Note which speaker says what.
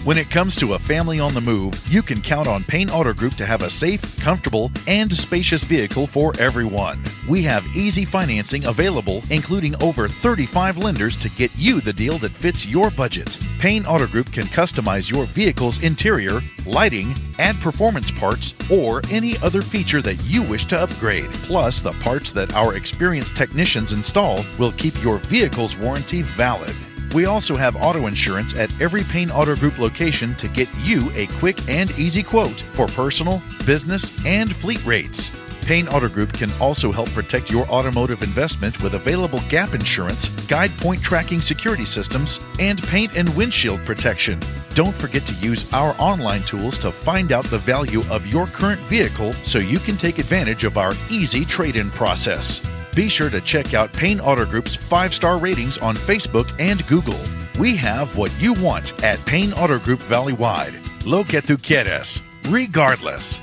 Speaker 1: When it comes to a family on the move, you can count on Payne Auto Group to have a safe, comfortable, and spacious vehicle for everyone. We have easy financing available, including over 35 lenders to get you the deal that fits your budget. Payne Auto Group can customize your vehicle's interior, lighting, add performance parts, or any other feature that you wish to upgrade. Plus, the parts that our experienced technicians install will keep your vehicle's warranty valid. We also have auto insurance at every Payne Auto Group location to get you a quick and easy quote for personal, business, and fleet rates. Payne Auto Group can also help protect your automotive investment with available gap insurance, guide point tracking security systems, and paint and windshield protection. Don't forget to use our online tools to find out the value of your current vehicle so you can take advantage of our easy trade-in process. Be sure to check out Payne Auto Group's 5-star ratings on Facebook and Google. We have what you want at Payne Auto Group Valley-wide. Lo que tú quieres, regardless.